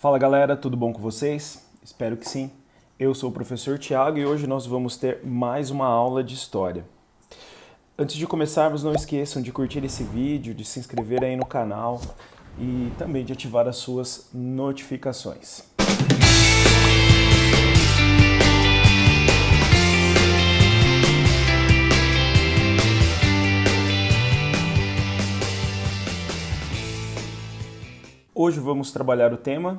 Fala galera, tudo bom com vocês? Espero que sim. Eu sou o professor Tiago e hoje nós vamos ter mais uma aula de história. Antes de começarmos, não esqueçam de curtir esse vídeo, de se inscrever aí no canal e também de ativar as suas notificações. Hoje vamos trabalhar o tema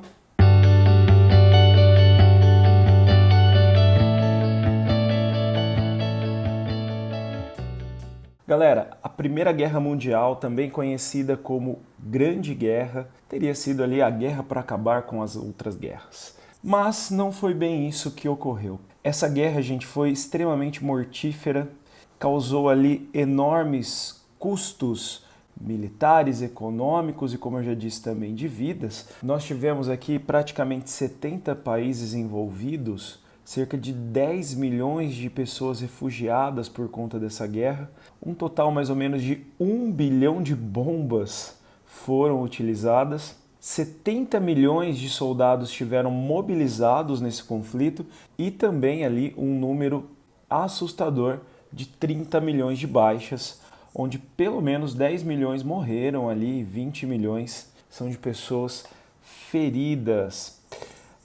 Galera, a Primeira Guerra Mundial, também conhecida como Grande Guerra, teria sido ali a guerra para acabar com as outras guerras. Mas não foi bem isso que ocorreu. Essa guerra, gente, foi extremamente mortífera, causou ali enormes custos militares, econômicos e, como eu já disse, também de vidas. Nós tivemos aqui praticamente 70 países envolvidos, cerca de 10 milhões de pessoas refugiadas por conta dessa guerra, um total mais ou menos de 1 bilhão de bombas foram utilizadas, 70 milhões de soldados estiveram mobilizados nesse conflito e também ali um número assustador de 30 milhões de baixas, onde pelo menos 10 milhões morreram ali e 20 milhões são de pessoas feridas.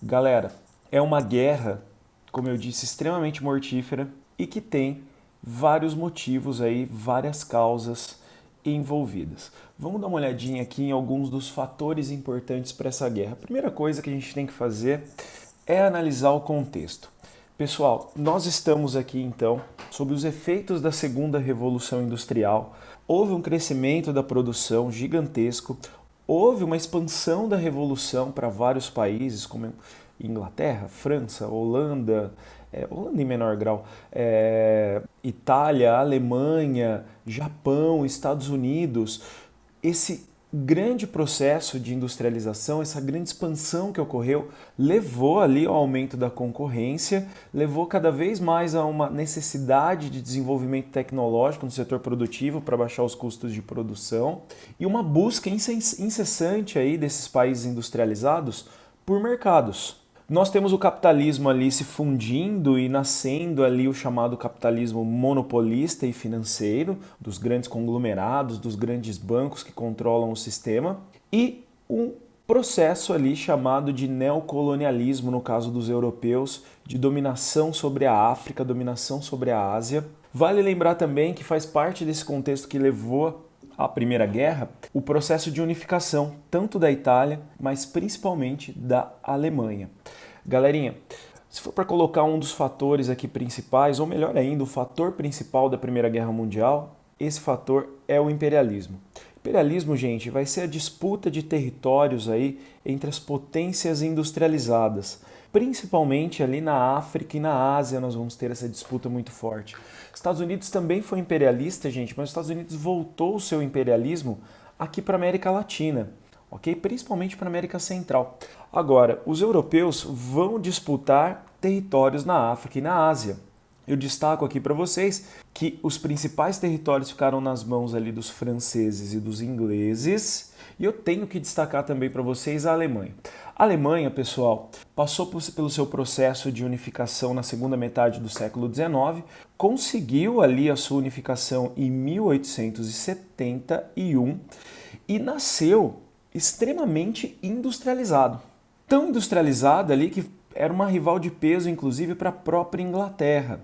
Galera, é uma guerra, como eu disse, extremamente mortífera e que tem vários motivos aí, várias causas envolvidas. Vamos dar uma olhadinha aqui em alguns dos fatores importantes para essa guerra. A primeira coisa que a gente tem que fazer é analisar o contexto. Pessoal, nós estamos aqui então sob os efeitos da segunda revolução industrial. Houve um crescimento da produção gigantesco, houve uma expansão da revolução para vários países, como Inglaterra, França, Holanda em menor grau, Itália, Alemanha, Japão, Estados Unidos. Esse grande processo de industrialização, essa grande expansão que ocorreu, levou ali ao aumento da concorrência, levou cada vez mais a uma necessidade de desenvolvimento tecnológico no setor produtivo para baixar os custos de produção e uma busca incessante aí desses países industrializados por mercados. Nós temos o capitalismo ali se fundindo e nascendo ali o chamado capitalismo monopolista e financeiro, dos grandes conglomerados, dos grandes bancos que controlam o sistema, e um processo ali chamado de neocolonialismo, no caso dos europeus, de dominação sobre a África, dominação sobre a Ásia. Vale lembrar também que faz parte desse contexto que levou à Primeira Guerra, o processo de unificação, tanto da Itália, mas principalmente da Alemanha. Galerinha, se for para colocar um dos fatores aqui principais, ou melhor ainda, o fator principal da Primeira Guerra Mundial, esse fator é o imperialismo. Imperialismo, gente, vai ser a disputa de territórios aí entre as potências industrializadas. Principalmente ali na África e na Ásia nós vamos ter essa disputa muito forte. Estados Unidos também foi imperialista, gente, mas os Estados Unidos voltou o seu imperialismo aqui para a América Latina, ok? Principalmente para a América Central. Agora, os europeus vão disputar territórios na África e na Ásia. Eu destaco aqui para vocês que os principais territórios ficaram nas mãos ali dos franceses e dos ingleses, e eu tenho que destacar também para vocês a Alemanha. A Alemanha, pessoal, passou pelo seu processo de unificação na segunda metade do século XIX, conseguiu ali a sua unificação em 1871 e nasceu extremamente industrializado. Tão industrializado ali que era uma rival de peso, inclusive, para a própria Inglaterra.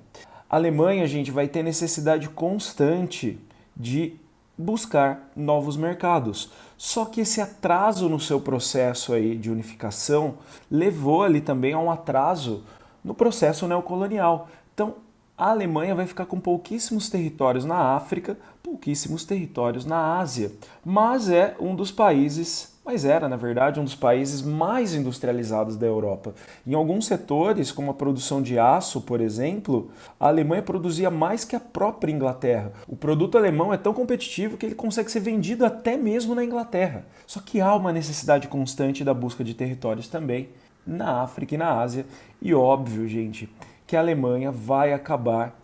A Alemanha, gente, vai ter necessidade constante de buscar novos mercados. Só que esse atraso no seu processo aí de unificação levou ali também a um atraso no processo neocolonial. Então, a Alemanha vai ficar com pouquíssimos territórios na África, pouquíssimos territórios na Ásia, mas é um dos países, mas era, na verdade, um dos países mais industrializados da Europa. Em alguns setores, como a produção de aço, por exemplo, a Alemanha produzia mais que a própria Inglaterra. O produto alemão é tão competitivo que ele consegue ser vendido até mesmo na Inglaterra. Só que há uma necessidade constante da busca de territórios também na África e na Ásia. E óbvio, gente, que a Alemanha vai acabar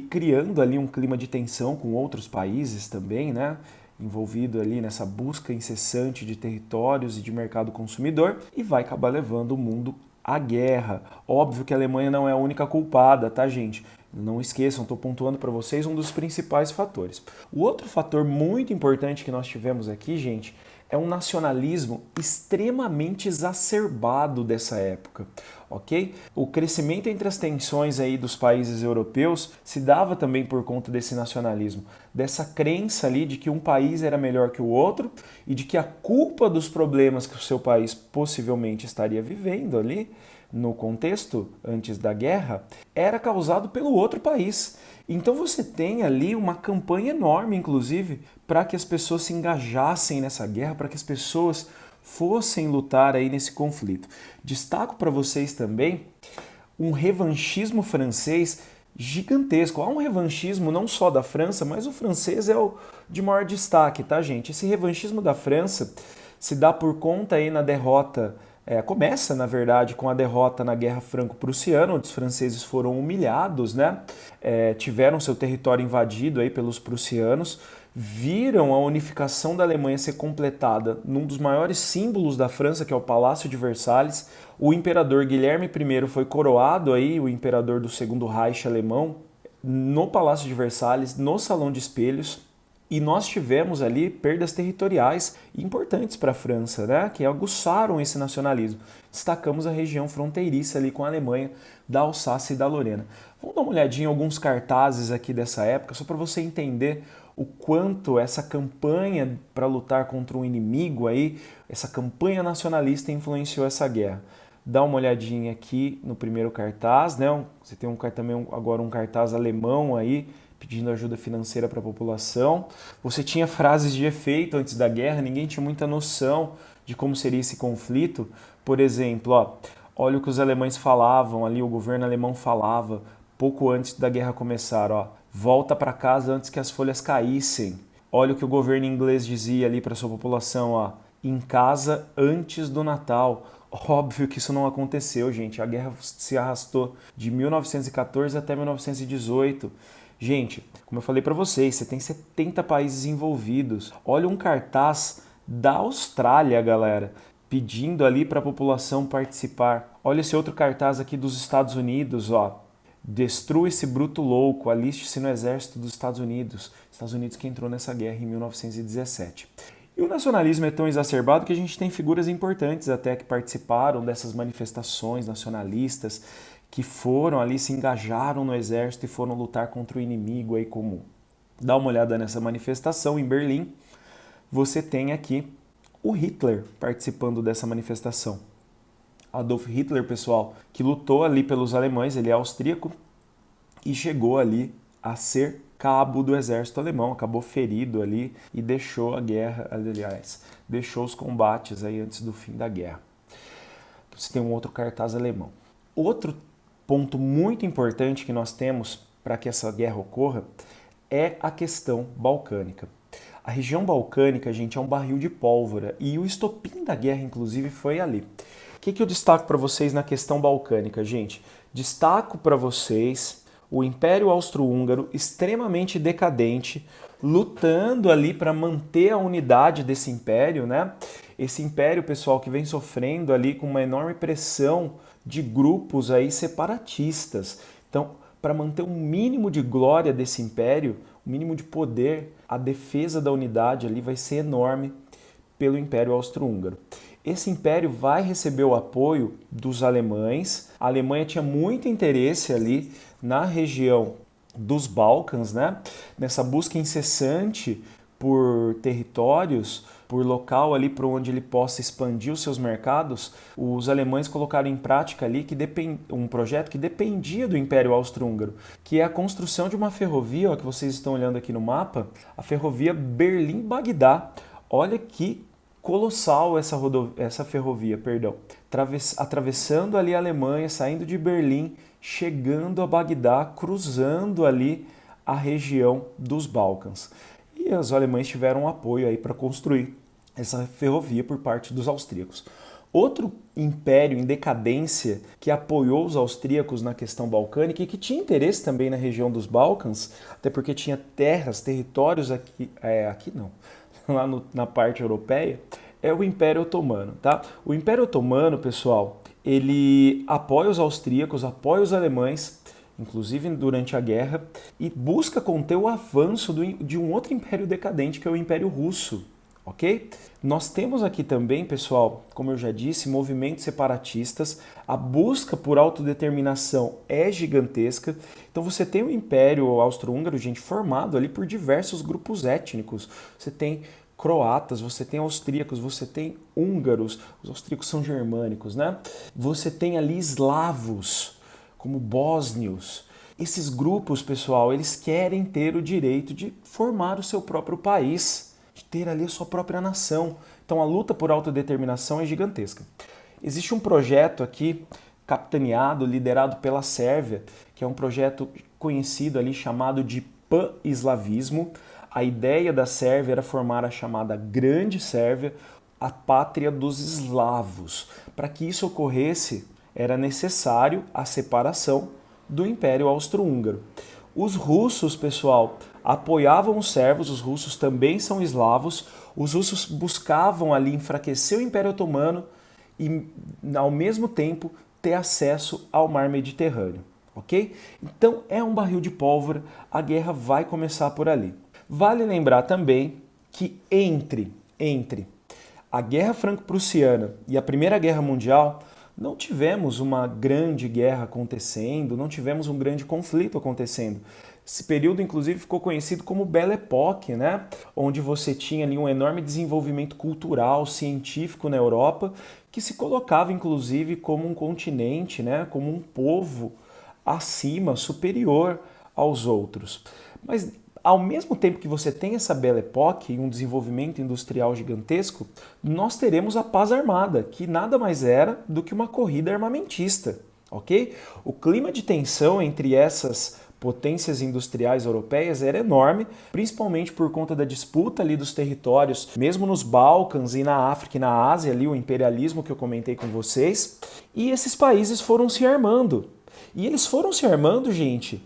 criando ali um clima de tensão com outros países também, né? envolvido ali nessa busca incessante de territórios e de mercado consumidor e vai acabar levando o mundo à guerra. Óbvio que a Alemanha não é a única culpada, tá, gente? Não esqueçam, estou pontuando para vocês um dos principais fatores. O outro fator muito importante que nós tivemos aqui, gente, é um nacionalismo extremamente exacerbado dessa época, ok? O crescimento entre as tensões aí dos países europeus se dava também por conta desse nacionalismo, dessa crença ali de que um país era melhor que o outro e de que a culpa dos problemas que o seu país possivelmente estaria vivendo ali no contexto antes da guerra era causado pelo outro país. Então você tem ali uma campanha enorme, inclusive, para que as pessoas se engajassem nessa guerra, para que as pessoas fossem lutar aí nesse conflito. Destaco para vocês também um revanchismo francês gigantesco. Há um revanchismo não só da França, mas o francês é o de maior destaque, tá, gente? Esse revanchismo da França se dá por conta aí na derrota. Começa, na verdade, com a derrota na Guerra Franco-Prussiana, onde os franceses foram humilhados, né? Tiveram seu território invadido aí pelos prussianos, viram a unificação da Alemanha ser completada num dos maiores símbolos da França, que é o Palácio de Versalhes. O imperador Guilherme I foi coroado aí, o imperador do Segundo Reich alemão, no Palácio de Versalhes, no Salão de Espelhos. E nós tivemos ali perdas territoriais importantes para a França, né, que aguçaram esse nacionalismo. Destacamos a região fronteiriça ali com a Alemanha, da Alsácia e da Lorena. Vamos dar uma olhadinha em alguns cartazes aqui dessa época, só para você entender o quanto essa campanha para lutar contra um inimigo aí, essa campanha nacionalista influenciou essa guerra. Dá uma olhadinha aqui no primeiro cartaz, né? Você tem também agora um cartaz alemão aí, pedindo ajuda financeira para a população. Você tinha frases de efeito antes da guerra, ninguém tinha muita noção de como seria esse conflito. Por exemplo, olha o que os alemães falavam ali, o governo alemão falava pouco antes da guerra começar, volta para casa antes que as folhas caíssem. Olha o que o governo inglês dizia ali para sua população, em casa antes do Natal. Óbvio que isso não aconteceu, gente. A guerra se arrastou de 1914 até 1918. Gente, como eu falei para vocês, você tem 70 países envolvidos. Olha um cartaz da Austrália, galera, pedindo ali para a população participar. Olha esse outro cartaz aqui dos Estados Unidos, Destrua esse bruto louco, aliste-se no exército dos Estados Unidos. Estados Unidos que entrou nessa guerra em 1917. E o nacionalismo é tão exacerbado que a gente tem figuras importantes até que participaram dessas manifestações nacionalistas, que foram ali, se engajaram no exército e foram lutar contra o inimigo aí comum. Dá uma olhada nessa manifestação em Berlim. Você tem aqui o Hitler participando dessa manifestação. Adolf Hitler, pessoal, que lutou ali pelos alemães, ele é austríaco e chegou ali a ser cabo do exército alemão, acabou ferido ali e deixou a guerra, aliás, deixou os combates aí antes do fim da guerra. Você tem um outro cartaz alemão. Outro ponto muito importante que nós temos para que essa guerra ocorra é a questão balcânica. A região balcânica, gente, é um barril de pólvora e o estopim da guerra, inclusive, foi ali. O que eu destaco para vocês na questão balcânica, gente? Destaco para vocês o Império Austro-Húngaro extremamente decadente, lutando ali para manter a unidade desse império, né? Esse império, pessoal, que vem sofrendo ali com uma enorme pressão de grupos aí separatistas. Então, para manter um mínimo de glória desse império, um mínimo de poder, a defesa da unidade ali vai ser enorme pelo Império Austro-Húngaro. Esse império vai receber o apoio dos alemães. A Alemanha tinha muito interesse ali na região dos Balcãs, né? Nessa busca incessante por territórios, por local ali para onde ele possa expandir os seus mercados, os alemães colocaram em prática ali um projeto que dependia do Império Austro-Húngaro, que é a construção de uma ferrovia, que vocês estão olhando aqui no mapa, a ferrovia Berlim-Bagdá. Olha que colossal essa ferrovia, atravessando ali a Alemanha, saindo de Berlim, chegando a Bagdá, cruzando ali a região dos Balcãs. E os alemães tiveram apoio aí para construir essa ferrovia por parte dos austríacos. Outro império em decadência que apoiou os austríacos na questão balcânica e que tinha interesse também na região dos Balcãs, até porque tinha territórios lá na parte europeia, é o Império Otomano, tá? O Império Otomano, pessoal, ele apoia os austríacos, apoia os alemães, inclusive durante a guerra, e busca conter o avanço de um outro império decadente, que é o Império Russo, ok? Nós temos aqui também, pessoal, como eu já disse, movimentos separatistas, a busca por autodeterminação é gigantesca. Então você tem o Império Austro-Húngaro, gente, formado ali por diversos grupos étnicos. Você tem croatas, você tem austríacos, você tem húngaros, os austríacos são germânicos, né? Você tem ali eslavos, como bósnios. Esses grupos, pessoal, eles querem ter o direito de formar o seu próprio país, de ter ali a sua própria nação. Então a luta por autodeterminação é gigantesca. Existe um projeto aqui, capitaneado, liderado pela Sérvia, que é um projeto conhecido ali chamado de pan-eslavismo. A ideia da Sérvia era formar a chamada Grande Sérvia, a pátria dos eslavos. Para que isso ocorresse, era necessário a separação do Império Austro-Húngaro. Os russos, pessoal, apoiavam os sérvios, os russos também são eslavos, os russos buscavam ali enfraquecer o Império Otomano e, ao mesmo tempo, ter acesso ao mar Mediterrâneo, ok? Então é um barril de pólvora, a guerra vai começar por ali. Vale lembrar também que entre a Guerra Franco-Prussiana e a Primeira Guerra Mundial, não tivemos uma grande guerra acontecendo, não tivemos um grande conflito acontecendo. Esse período, inclusive, ficou conhecido como Belle Époque, né? Onde você tinha ali um enorme desenvolvimento cultural, científico na Europa, que se colocava, inclusive, como um continente, né? Como um povo acima, superior aos outros. Mas, ao mesmo tempo que você tem essa Belle Époque e um desenvolvimento industrial gigantesco, nós teremos a paz armada, que nada mais era do que uma corrida armamentista, ok? O clima de tensão entre essas potências industriais europeias era enorme, principalmente por conta da disputa ali dos territórios, mesmo nos Balcãs e na África e na Ásia, ali o imperialismo que eu comentei com vocês, e esses países foram se armando. E eles foram se armando, gente,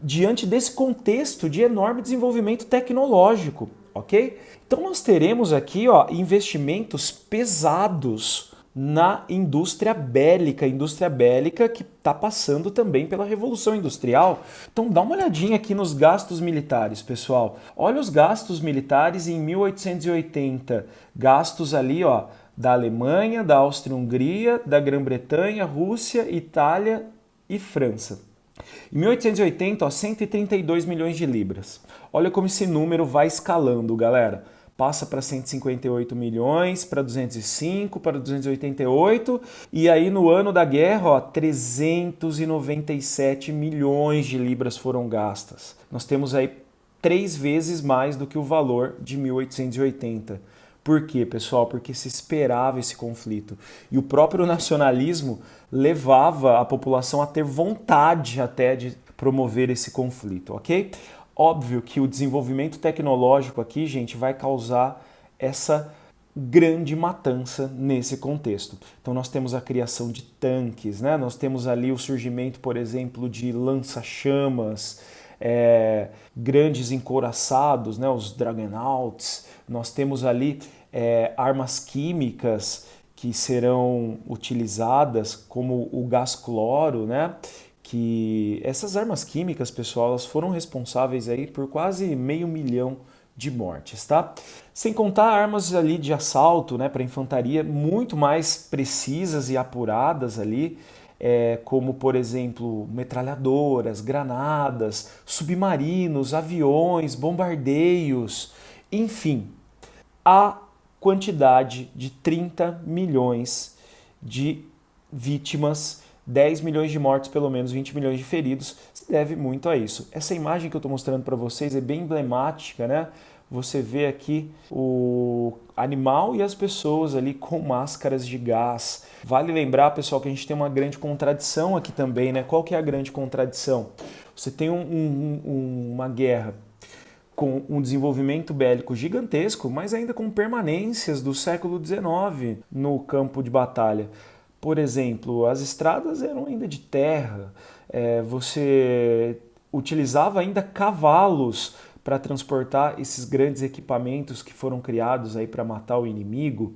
diante desse contexto de enorme desenvolvimento tecnológico, ok? Então nós teremos aqui, ó, investimentos pesados na indústria bélica que está passando também pela Revolução Industrial. Então dá uma olhadinha aqui nos gastos militares, pessoal. Olha os gastos militares em 1880, gastos ali, ó, da Alemanha, da Áustria-Hungria, da Grã-Bretanha, Rússia, Itália e França. Em 1880, ó, 132 milhões de libras. Olha como esse número vai escalando, galera. Passa para 158 milhões, para 205, para 288, e aí no ano da guerra, ó, 397 milhões de libras foram gastas. Nós temos aí 3 vezes mais do que o valor de 1880. Por quê, pessoal? Porque se esperava esse conflito. E o próprio nacionalismo levava a população a ter vontade até de promover esse conflito, ok? Óbvio que o desenvolvimento tecnológico aqui, gente, vai causar essa grande matança nesse contexto. Então nós temos a criação de tanques, né? Nós temos ali o surgimento, por exemplo, de lança-chamas, grandes encouraçados, né? Os Dragonauts. Nós temos ali armas químicas que serão utilizadas, como o gás cloro, né? Que essas armas químicas, pessoal, elas foram responsáveis aí por quase 500 mil de mortes, tá? Sem contar armas ali de assalto, né, para infantaria muito mais precisas e apuradas ali, como, por exemplo, metralhadoras, granadas, submarinos, aviões, bombardeios, enfim, a quantidade de 30 milhões de vítimas, 10 milhões de mortes, pelo menos 20 milhões de feridos, se deve muito a isso. Essa imagem que eu estou mostrando para vocês é bem emblemática, né? Você vê aqui o animal e as pessoas ali com máscaras de gás. Vale lembrar, pessoal, que a gente tem uma grande contradição aqui também, né? Qual que é a grande contradição? Você tem uma guerra com um desenvolvimento bélico gigantesco, mas ainda com permanências do século XIX no campo de batalha. Por exemplo, as estradas eram ainda de terra, você utilizava ainda cavalos para transportar esses grandes equipamentos que foram criados aí para matar o inimigo.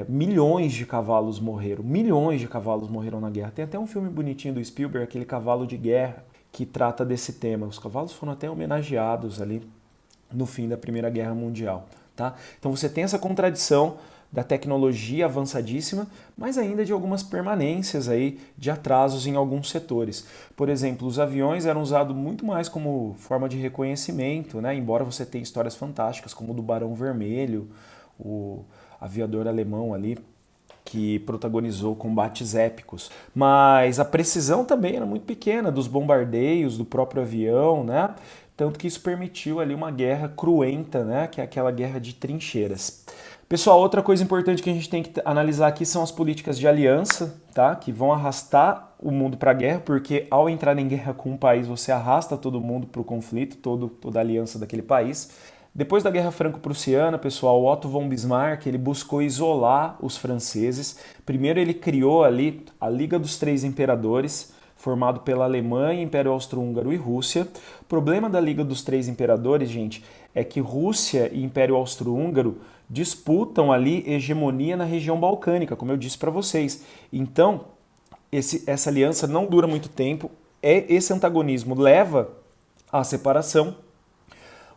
Milhões de cavalos morreram na guerra. Tem até um filme bonitinho do Spielberg, aquele Cavalo de Guerra, que trata desse tema. Os cavalos foram até homenageados ali no fim da Primeira Guerra Mundial. Tá? Então você tem essa contradição da tecnologia avançadíssima, mas ainda de algumas permanências aí, de atrasos em alguns setores. Por exemplo, os aviões eram usados muito mais como forma de reconhecimento, né? Embora você tenha histórias fantásticas, como o do Barão Vermelho, o aviador alemão ali, que protagonizou combates épicos. Mas a precisão também era muito pequena dos bombardeios, do próprio avião, né? Tanto que isso permitiu ali uma guerra cruenta, né? Que é aquela guerra de trincheiras. Pessoal, outra coisa importante que a gente tem que analisar aqui são as políticas de aliança, tá? Que vão arrastar o mundo para a guerra, porque ao entrar em guerra com um país, você arrasta todo mundo para o conflito, toda a aliança daquele país. Depois da Guerra Franco-Prussiana, pessoal, Otto von Bismarck ele buscou isolar os franceses. Primeiro ele criou ali a Liga dos Três Imperadores, formado pela Alemanha, Império Austro-Húngaro e Rússia. O problema da Liga dos Três Imperadores, gente, é que Rússia e Império Austro-Húngaro disputam ali hegemonia na região balcânica, como eu disse para vocês. Então, essa aliança não dura muito tempo, esse antagonismo leva à separação.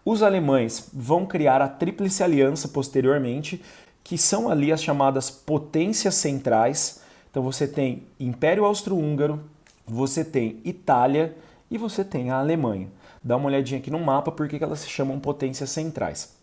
Os alemães vão criar a Tríplice Aliança posteriormente, que são ali as chamadas potências centrais. Então você tem Império Austro-Húngaro, você tem Itália e você tem a Alemanha. Dá uma olhadinha aqui no mapa porque elas se chamam potências centrais.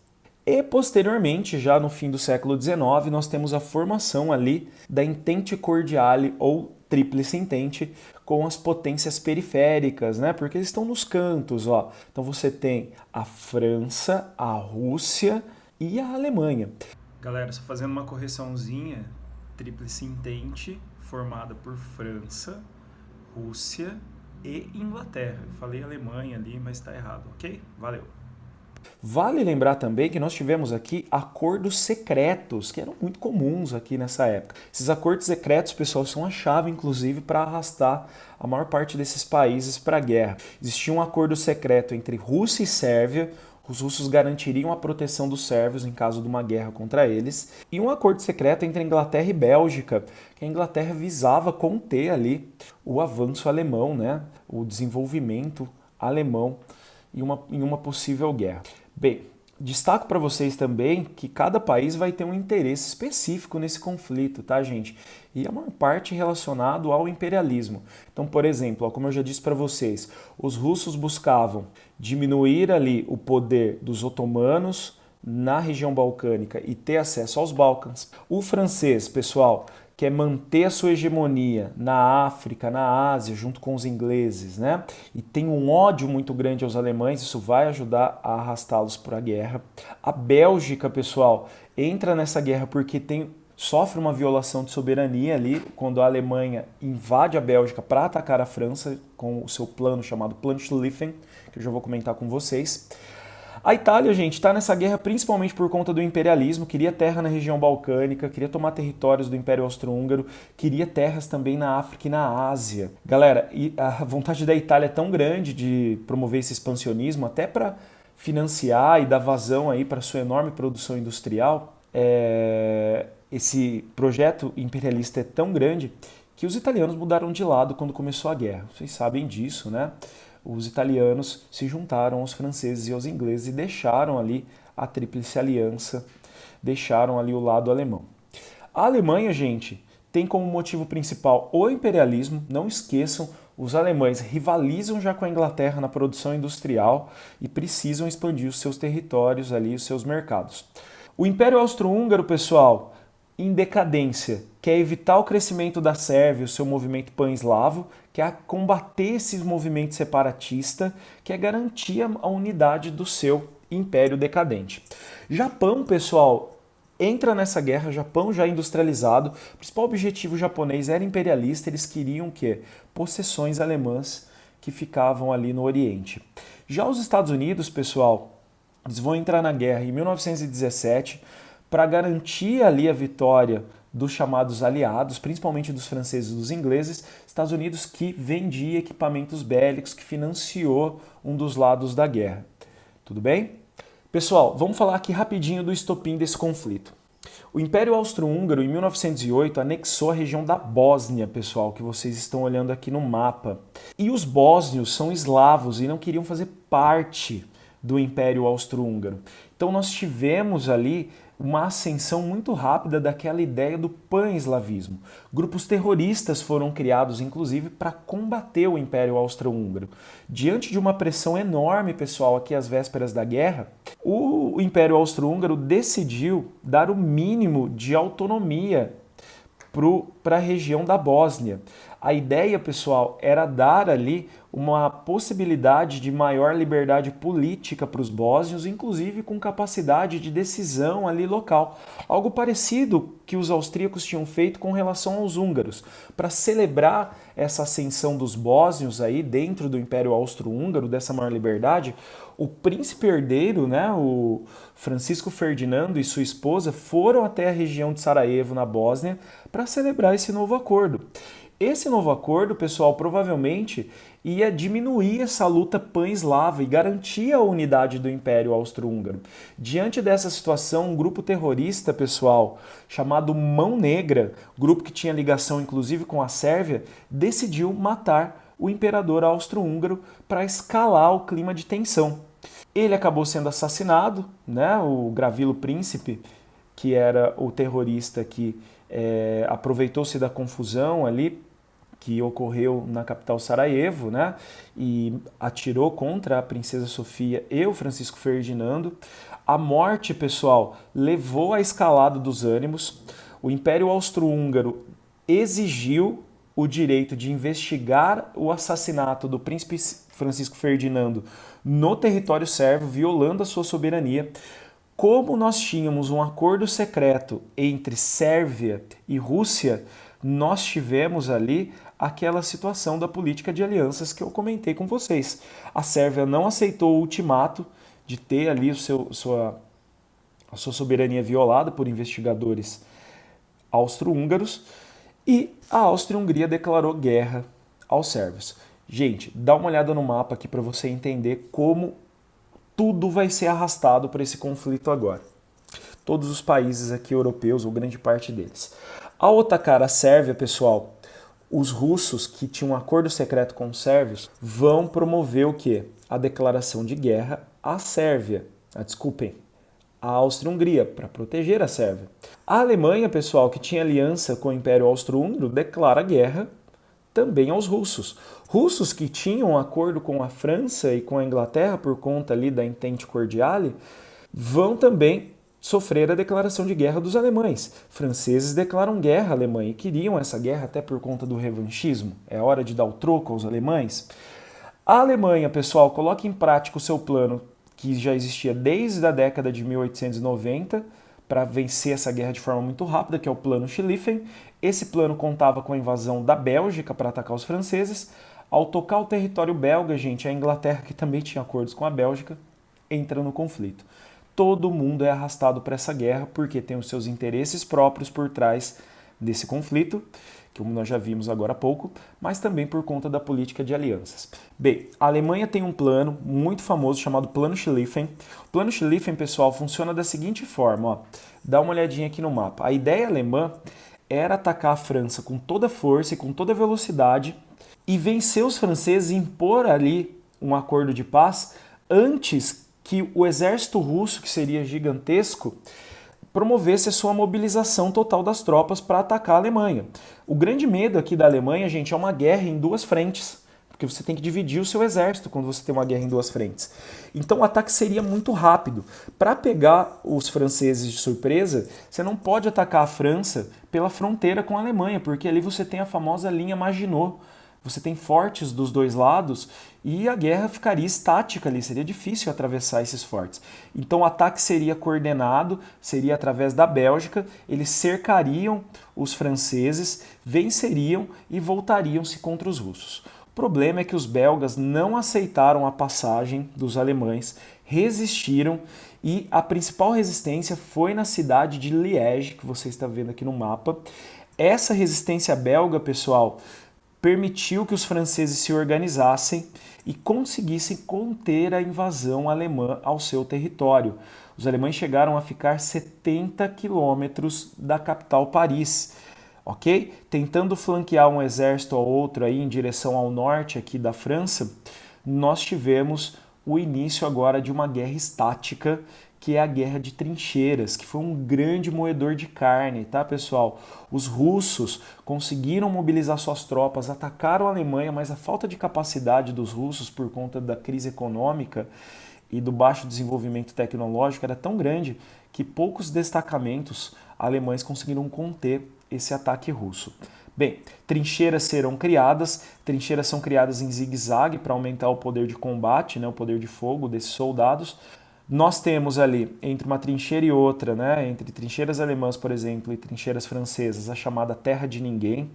E posteriormente, já no fim do século XIX, nós temos a formação ali da Entente Cordiale ou Tríplice Entente com as potências periféricas, né? Porque eles estão nos cantos, ó. Então você tem a França, a Rússia e a Alemanha. Galera, só fazendo uma correçãozinha, Tríplice Entente formada por França, Rússia e Inglaterra. Eu falei Alemanha ali, mas está errado, ok? Valeu! Vale lembrar também que nós tivemos aqui acordos secretos, que eram muito comuns aqui nessa época. Esses acordos secretos, pessoal, são a chave, inclusive, para arrastar a maior parte desses países para a guerra. Existia um acordo secreto entre Rússia e Sérvia. Os russos garantiriam a proteção dos sérvios em caso de uma guerra contra eles. E um acordo secreto entre Inglaterra e Bélgica, que a Inglaterra visava conter ali o avanço alemão, né? O desenvolvimento alemão em uma possível guerra. Bem, destaco para vocês também que cada país vai ter um interesse específico nesse conflito, tá, gente? E a maior parte relacionado ao imperialismo. Então, por exemplo, como eu já disse para vocês, os russos buscavam diminuir ali o poder dos otomanos na região balcânica e ter acesso aos Balcãs. O francês, pessoal, quer manter a sua hegemonia na África, na Ásia, junto com os ingleses, né? E tem um ódio muito grande aos alemães, isso vai ajudar a arrastá-los para a guerra. A Bélgica, pessoal, entra nessa guerra porque sofre uma violação de soberania ali, quando a Alemanha invade a Bélgica para atacar a França com o seu plano chamado Plano Schlieffen, que eu já vou comentar com vocês. A Itália, gente, está nessa guerra principalmente por conta do imperialismo, queria terra na região balcânica, queria tomar territórios do Império Austro-Húngaro, queria terras também na África e na Ásia. Galera, e a vontade da Itália é tão grande de promover esse expansionismo, até para financiar e dar vazão aí para sua enorme produção industrial. Esse projeto imperialista é tão grande que os italianos mudaram de lado quando começou a guerra. Vocês sabem disso, né? Os italianos se juntaram aos franceses e aos ingleses e deixaram ali a Tríplice Aliança, deixaram ali o lado alemão. A Alemanha, gente, tem como motivo principal o imperialismo. Não esqueçam, os alemães rivalizam já com a Inglaterra na produção industrial e precisam expandir os seus territórios ali, os seus mercados. O Império Austro-Húngaro, pessoal, em decadência, quer evitar o crescimento da Sérvia, o seu movimento pan-eslavo, quer combater esse movimento separatista, quer garantir a unidade do seu império decadente. Japão, pessoal, entra nessa guerra, Japão já industrializado, o principal objetivo japonês era imperialista, eles queriam o quê? Possessões alemãs que ficavam ali no Oriente. Já os Estados Unidos, pessoal, eles vão entrar na guerra em 1917, para garantir ali a vitória dos chamados aliados, principalmente dos franceses e dos ingleses, Estados Unidos que vendia equipamentos bélicos, que financiou um dos lados da guerra. Tudo bem? Pessoal, vamos falar aqui rapidinho do estopim desse conflito. O Império Austro-Húngaro, em 1908, anexou a região da Bósnia, pessoal, que vocês estão olhando aqui no mapa. E os bósnios são eslavos e não queriam fazer parte do Império Austro-Húngaro. Então nós tivemos ali uma ascensão muito rápida daquela ideia do pan-eslavismo. Grupos terroristas foram criados, inclusive, para combater o Império Austro-Húngaro. Diante de uma pressão enorme, pessoal, aqui às vésperas da guerra, o Império Austro-Húngaro decidiu dar o mínimo de autonomia para a região da Bósnia. A ideia, pessoal, era dar ali uma possibilidade de maior liberdade política para os bósnios, inclusive com capacidade de decisão ali local. Algo parecido que os austríacos tinham feito com relação aos húngaros. Para celebrar essa ascensão dos bósnios aí dentro do Império Austro-Húngaro, dessa maior liberdade, o príncipe herdeiro, né, o Francisco Ferdinando e sua esposa foram até a região de Sarajevo, na Bósnia, para celebrar esse novo acordo. Esse novo acordo, pessoal, provavelmente ia diminuir essa luta pan-eslava e garantir a unidade do Império Austro-Húngaro. Diante dessa situação, um grupo terrorista, pessoal, chamado Mão Negra, grupo que tinha ligação inclusive com a Sérvia, decidiu matar o imperador austro-húngaro para escalar o clima de tensão. Ele acabou sendo assassinado, né? O Gravilo Príncipe, que era o terrorista que aproveitou-se da confusão ali que ocorreu na capital Sarajevo, né, e atirou contra a princesa Sofia e o Francisco Ferdinando. A morte, pessoal, levou à escalada dos ânimos. O Império Austro-Húngaro exigiu o direito de investigar o assassinato do príncipe Francisco Ferdinando no território sérvio, violando a sua soberania. Como nós tínhamos um acordo secreto entre Sérvia e Rússia, nós tivemos ali aquela situação da política de alianças que eu comentei com vocês. A Sérvia não aceitou o ultimato de ter ali a sua soberania violada por investigadores austro-húngaros e a Áustria-Hungria declarou guerra aos sérvios. Gente, dá uma olhada no mapa aqui para você entender como tudo vai ser arrastado para esse conflito agora. Todos os países aqui europeus, ou grande parte deles. Ao atacar a Sérvia, pessoal, os russos que tinham um acordo secreto com os sérvios vão promover o quê? A declaração de guerra à Sérvia. Desculpem, a Áustria-Hungria, para proteger a Sérvia. A Alemanha, pessoal, que tinha aliança com o Império Austro-Húngaro, declara guerra também aos russos. Russos que tinham um acordo com a França e com a Inglaterra por conta ali da Entente Cordiale, vão também sofrer a declaração de guerra dos alemães. Franceses declaram guerra à Alemanha e queriam essa guerra até por conta do revanchismo. É hora de dar o troco aos alemães. A Alemanha, pessoal, coloca em prática o seu plano que já existia desde a década de 1890 para vencer essa guerra de forma muito rápida, que é o Plano Schlieffen. Esse plano contava com a invasão da Bélgica para atacar os franceses. Ao tocar o território belga, gente, a Inglaterra, que também tinha acordos com a Bélgica, entra no conflito. Todo mundo é arrastado para essa guerra porque tem os seus interesses próprios por trás desse conflito, que como nós já vimos agora há pouco, mas também por conta da política de alianças. Bem, a Alemanha tem um plano muito famoso chamado Plano Schlieffen. O Plano Schlieffen, pessoal, funciona da seguinte forma, ó. Dá uma olhadinha aqui no mapa. A ideia alemã era atacar a França com toda a força e com toda a velocidade e vencer os franceses e impor ali um acordo de paz antes que o exército russo, que seria gigantesco, promovesse a sua mobilização total das tropas para atacar a Alemanha. O grande medo aqui da Alemanha, gente, é uma guerra em duas frentes, porque você tem que dividir o seu exército quando você tem uma guerra em duas frentes. Então o ataque seria muito rápido. Para pegar os franceses de surpresa, você não pode atacar a França pela fronteira com a Alemanha, porque ali você tem a famosa linha Maginot. Você tem fortes dos dois lados e a guerra ficaria estática ali, seria difícil atravessar esses fortes. Então o ataque seria coordenado, seria através da Bélgica, eles cercariam os franceses, venceriam e voltariam-se contra os russos. O problema é que os belgas não aceitaram a passagem dos alemães, resistiram e a principal resistência foi na cidade de Liège, que você está vendo aqui no mapa. Essa resistência belga, pessoal, permitiu que os franceses se organizassem e conseguissem conter a invasão alemã ao seu território. Os alemães chegaram a ficar 70 quilômetros da capital Paris, ok? Tentando flanquear um exército ou outro aí em direção ao norte aqui da França, nós tivemos o início agora de uma guerra estática, que é a Guerra de Trincheiras, que foi um grande moedor de carne, tá, pessoal? Os russos conseguiram mobilizar suas tropas, atacaram a Alemanha, mas a falta de capacidade dos russos por conta da crise econômica e do baixo desenvolvimento tecnológico era tão grande que poucos destacamentos alemães conseguiram conter esse ataque russo. Bem, trincheiras serão criadas, trincheiras são criadas em zigue-zague para aumentar o poder de combate, né, o poder de fogo desses soldados. Nós temos ali, entre uma trincheira e outra, né, entre trincheiras alemãs, por exemplo, e trincheiras francesas, a chamada Terra de Ninguém,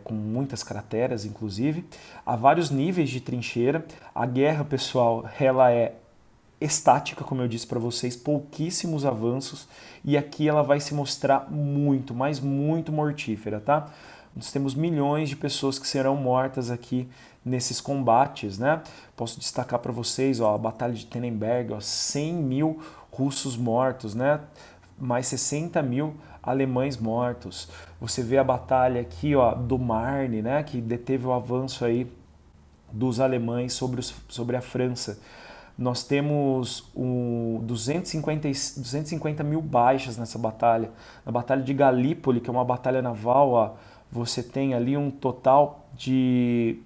com muitas crateras, inclusive. Há vários níveis de trincheira. A guerra, pessoal, ela é estática, como eu disse para vocês, pouquíssimos avanços, e aqui ela vai se mostrar muito, mas muito mortífera, tá? Nós temos milhões de pessoas que serão mortas aqui nesses combates, né? Posso destacar para vocês, ó, a Batalha de Tannenberg, ó, 100 mil russos mortos, né? Mais 60 mil alemães mortos. Você vê a batalha aqui, ó, do Marne, né? Que deteve o avanço aí dos alemães sobre a França. Nós temos 250 mil baixas nessa batalha. Na Batalha de Galípoli, que é uma batalha naval, ó, você tem ali um total de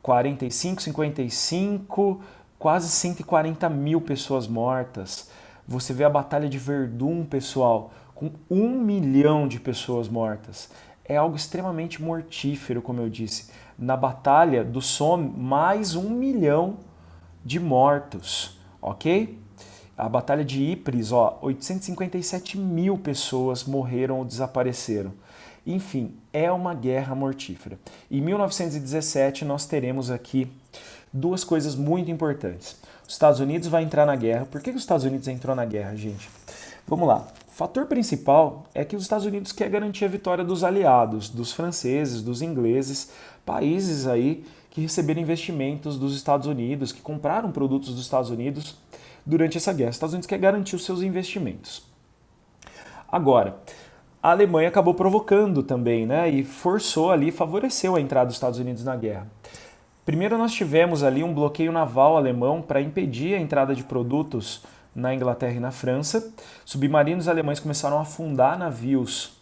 45, 55, quase 140 mil pessoas mortas. Você vê a Batalha de Verdun, pessoal, com 1 milhão de pessoas mortas. É algo extremamente mortífero, como eu disse. Na Batalha do Somme, mais 1 milhão de mortos, ok? A Batalha de Ypres, ó, 857 mil pessoas morreram ou desapareceram. Enfim, é uma guerra mortífera. Em 1917 nós teremos aqui duas coisas muito importantes. Os Estados Unidos vai entrar na guerra. Por que os Estados Unidos entrou na guerra, gente? Vamos lá. O fator principal é que os Estados Unidos quer garantir a vitória dos aliados, dos franceses, dos ingleses, países aí que receberam investimentos dos Estados Unidos, que compraram produtos dos Estados Unidos durante essa guerra. Os Estados Unidos quer garantir os seus investimentos. Agora, a Alemanha acabou provocando também, né, e forçou ali, favoreceu a entrada dos Estados Unidos na guerra. Primeiro nós tivemos ali um bloqueio naval alemão para impedir a entrada de produtos na Inglaterra e na França. Submarinos alemães começaram a afundar navios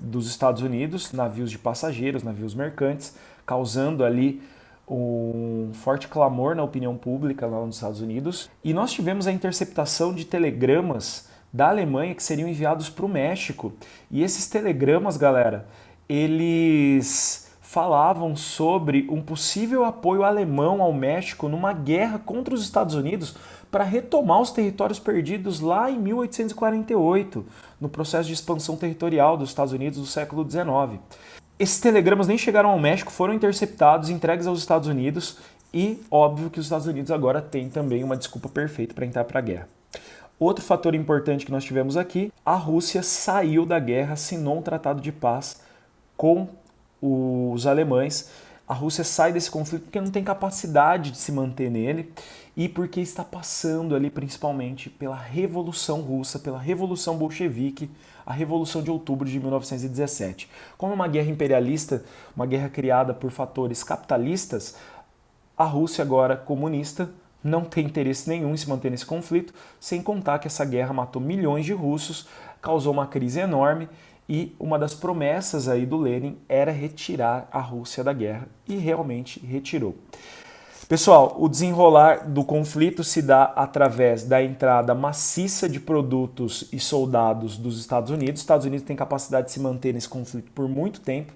dos Estados Unidos, navios de passageiros, navios mercantes, causando ali um forte clamor na opinião pública lá nos Estados Unidos. E nós tivemos a interceptação de telegramas da Alemanha que seriam enviados para o México. E esses telegramas, galera, eles falavam sobre um possível apoio alemão ao México numa guerra contra os Estados Unidos para retomar os territórios perdidos lá em 1848, no processo de expansão territorial dos Estados Unidos do século XIX. Esses telegramas nem chegaram ao México, foram interceptados, entregues aos Estados Unidos e óbvio que os Estados Unidos agora têm também uma desculpa perfeita para entrar para a guerra. Outro fator importante que nós tivemos aqui, a Rússia saiu da guerra, assinou um tratado de paz com os alemães. A Rússia sai desse conflito porque não tem capacidade de se manter nele e porque está passando ali principalmente pela Revolução Russa, pela Revolução Bolchevique, a Revolução de Outubro de 1917. Como é uma guerra imperialista, uma guerra criada por fatores capitalistas, a Rússia agora comunista não tem interesse nenhum em se manter nesse conflito, sem contar que essa guerra matou milhões de russos, causou uma crise enorme e uma das promessas aí do Lenin era retirar a Rússia da guerra e realmente retirou. Pessoal, o desenrolar do conflito se dá através da entrada maciça de produtos e soldados dos Estados Unidos. Os Estados Unidos têm capacidade de se manter nesse conflito por muito tempo.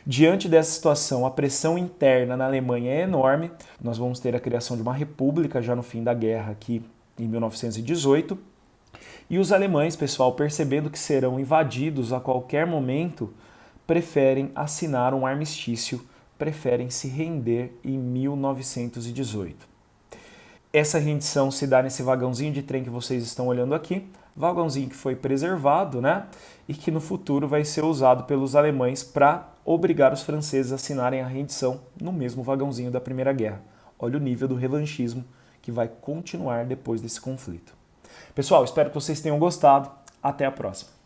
Diante dessa situação, a pressão interna na Alemanha é enorme. Nós vamos ter a criação de uma república já no fim da guerra aqui em 1918. E os alemães, pessoal, percebendo que serão invadidos a qualquer momento, preferem assinar um armistício, preferem se render em 1918. essa rendição se dá nesse vagãozinho de trem que vocês estão olhando aqui, vagãozinho que foi preservado, né? E que no futuro vai ser usado pelos alemães para obrigar os franceses a assinarem a rendição no mesmo vagãozinho da Primeira Guerra. Olha o nível do revanchismo que vai continuar depois desse conflito. Pessoal, espero que vocês tenham gostado. Até a próxima.